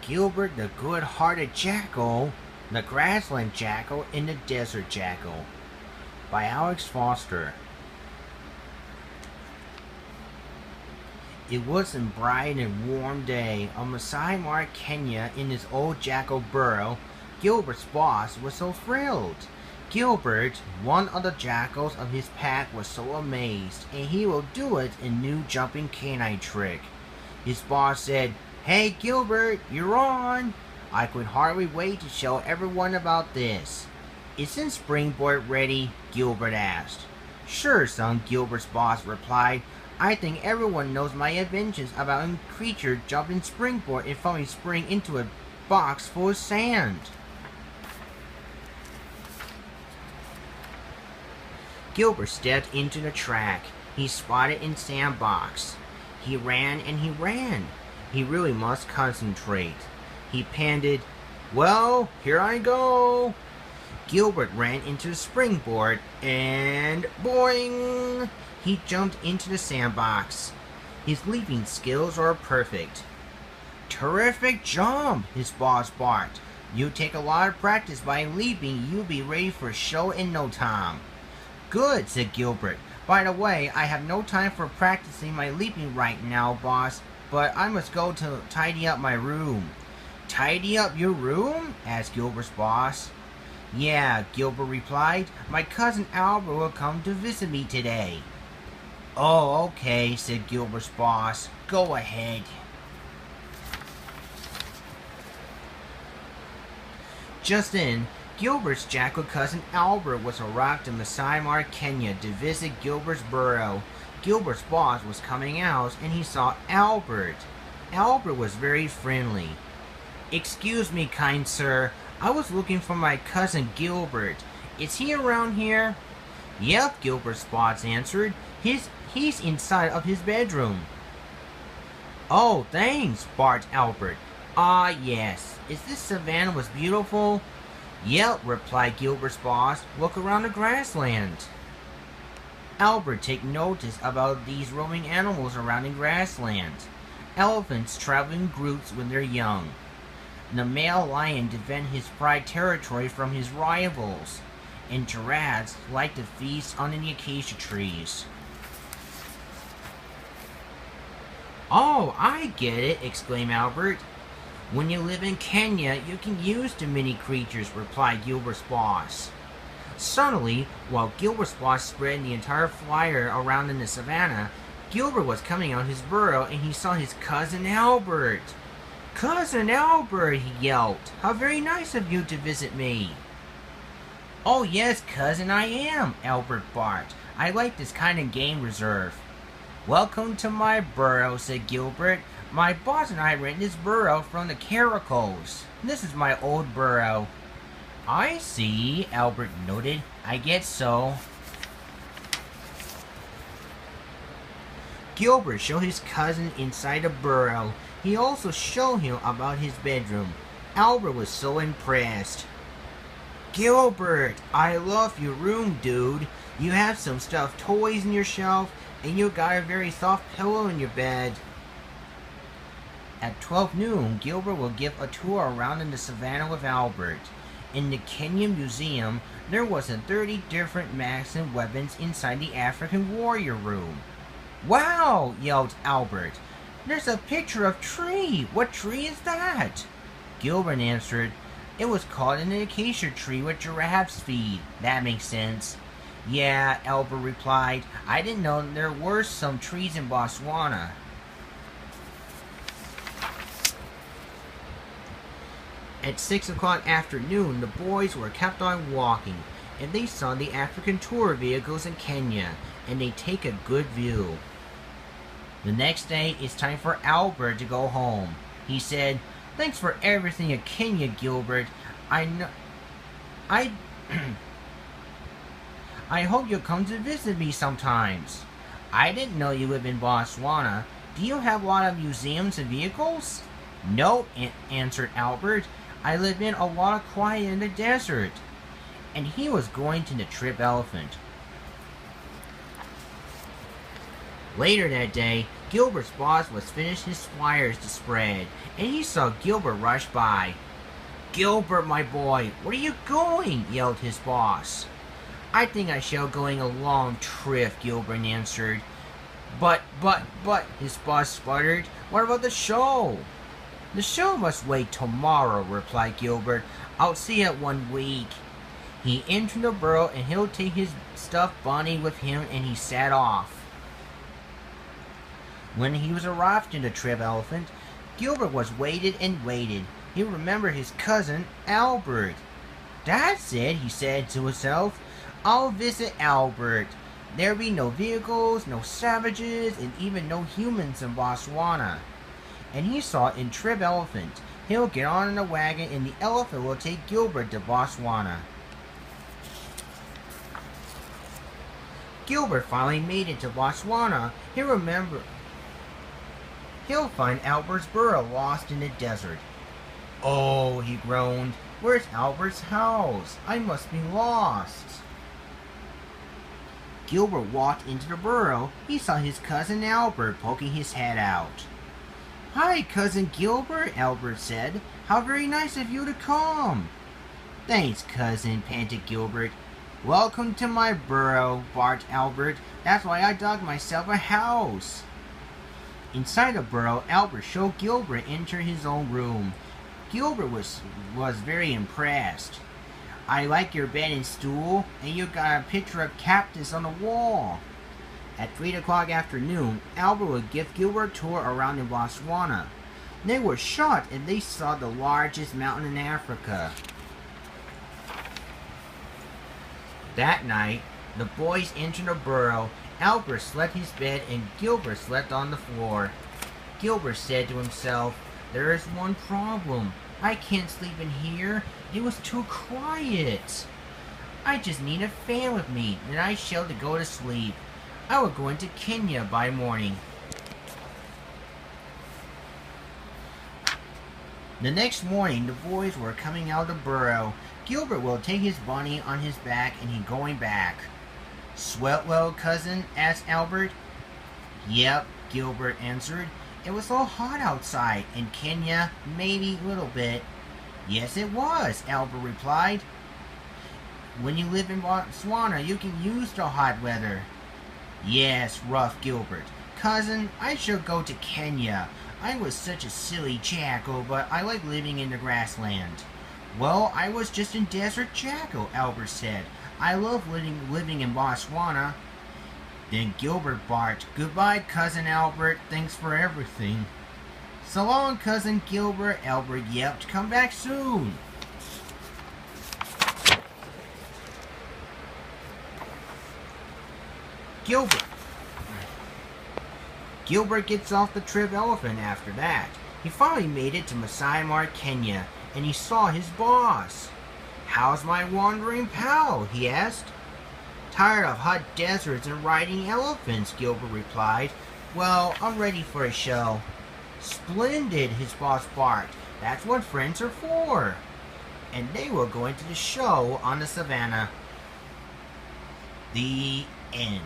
Gilbert the Good-Hearted Jackal, the Grassland Jackal, and the Desert Jackal by Alex Foster. It was a bright and warm day on Masai Mara, Kenya. In his old jackal burrow, Gilbert's boss was so thrilled. Gilbert, one of the jackals of his pack, was so amazed, and he will do it in new jumping canine trick. His boss said, "Hey Gilbert, you're on! I could hardly wait to show everyone about this." "Isn't Springboard ready?" Gilbert asked. "Sure, son," Gilbert's boss replied. "I think everyone knows my inventions about a creature jumping springboard and falling spring into a box full of sand." Gilbert stepped into the track. He spotted a sandbox. He ran and he ran. He really must concentrate. He panted, "Well, here I go." Gilbert ran into the springboard and boing! He jumped into the sandbox. His leaping skills are perfect. "Terrific jump," his boss barked. "You take a lot of practice by leaping. You'll be ready for a show in no time." "Good," said Gilbert. "By the way, I have no time for practicing my leaping right now, boss, but I must go to tidy up my room." "Tidy up your room?" asked Gilbert's boss. "Yeah," Gilbert replied. "My cousin Albert will come to visit me today." "Oh, okay," said Gilbert's boss. "Go ahead." Just then, Gilbert's jackal cousin Albert was arrived to Masai Mara, Kenya to visit Gilbert's burrow. Gilbert's boss was coming out and he saw Albert. Albert was very friendly. "Excuse me, kind sir. I was looking for my cousin Gilbert. Is he around here?" "Yep," Gilbert's boss answered. He's inside of his bedroom." "Oh, thanks," barked Albert. "Ah, yes. Is this savannah was beautiful?" "Yep," replied Gilbert's boss. "Look around the grassland." Albert took notice about these roaming animals around the grassland. Elephants travel in groups when they're young. The male lion defends his pride territory from his rivals, and giraffes like to feast on the acacia trees. "Oh, I get it," exclaimed Albert. "When you live in Kenya, you can use the many creatures," replied Gilbert's boss. Suddenly, while Gilbert's boss spread the entire flyer around in the savannah, Gilbert was coming out his burrow and he saw his cousin Albert. "Cousin Albert," he yelled, "how very nice of you to visit me." "Oh yes, cousin, I am," Albert barked. "I like this kind of game reserve." "Welcome to my burrow," said Gilbert. "My boss and I rent this burrow from the Caracals. This is my old burrow." "I see," Albert noted. "I guess so." Gilbert showed his cousin inside the burrow. He also showed him about his bedroom. Albert was so impressed. "Gilbert, I love your room, dude. You have some stuffed toys in your shelf, and you got a very soft pillow in your bed." At 12 noon, Gilbert will give a tour around in the savannah with Albert. In the Kenya Museum, there was 30 different masks and weapons inside the African warrior room. "Wow!" yelled Albert. "There's a picture of a tree. What tree is that?" Gilbert answered, "It was called an acacia tree where giraffes feed." "That makes sense." "Yeah," Albert replied. "I didn't know there were some trees in Botswana." At 6 o'clock afternoon, the boys were kept on walking, and they saw the African tour vehicles in Kenya, and they take a good view. The next day, it's time for Albert to go home. He said, "Thanks for everything in Kenya, Gilbert. I hope you'll come to visit me sometimes." "I didn't know you live in Botswana. Do you have a lot of museums and vehicles?" "No," answered Albert. "I live in a lot of quiet in the desert." And he was going to the trip elephant. Later that day, Gilbert's boss was finishing his flyers to spread, and he saw Gilbert rush by. "Gilbert, my boy, where are you going?" yelled his boss. "I think I shall going a long trip," Gilbert answered. But, his boss sputtered. "What about the show?" "The show must wait tomorrow," replied Gilbert. "I'll see it 1 week." He entered the burrow, and he'll take his stuffed bunny with him, and he set off. When he was arrived in the trip elephant, Gilbert was waited and waited. He remembered his cousin, Albert. "That's it," he said to himself. "I'll visit Albert. There'll be no vehicles, no savages, and even no humans in Botswana." And he saw in Trip Elephant. He'll get on in the wagon, and the elephant will take Gilbert to Botswana. Gilbert finally made it to Botswana. He'll find Albert's burrow lost in the desert. "Oh," he groaned, "where's Albert's house? I must be lost." Gilbert walked into the burrow. He saw his cousin Albert poking his head out. "Hi, Cousin Gilbert," Albert said. "How very nice of you to come." "Thanks, cousin," panted Gilbert. "Welcome to my burrow," barked Albert. "That's why I dug myself a house." Inside the burrow, Albert showed Gilbert enter his own room. Gilbert was very impressed. "I like your bed and stool, and you got a picture of cactus on the wall." At 3 o'clock afternoon, Albert would give Gilbert a tour around in Botswana. They were shocked and they saw the largest mountain in Africa. That night, the boys entered a burrow. Albert slept his bed and Gilbert slept on the floor. Gilbert said to himself, "There is one problem. I can't sleep in here. It was too quiet. I just need a fan with me, and I shall go to sleep. I will go into Kenya by morning." The next morning, the boys were coming out of the burrow. Gilbert will take his bunny on his back, and he going back. "Sweat well, cousin?" asked Albert. "Yep," Gilbert answered. "It was so hot outside. In Kenya, maybe a little bit." "Yes, it was," Albert replied. "When you live in Botswana, you can use the hot weather." "Yes," roughed Gilbert. "Cousin, I shall go to Kenya. I was such a silly jackal, but I like living in the grassland." "Well, I was just a desert jackal," Albert said. "I love living in Botswana." Then Gilbert barked, "Goodbye, Cousin Albert. Thanks for everything." "So long, Cousin Gilbert," Albert yelped. "Come back soon." Gilbert gets off the Trip Elephant after that. He finally made it to Masai Mara, Kenya, and he saw his boss. "How's my wandering pal?" he asked. "Tired of hot deserts and riding elephants," Gilbert replied. "Well, I'm ready for a show." "Splendid," his boss barked. "That's what friends are for." And they were going to the show on the savannah. The end.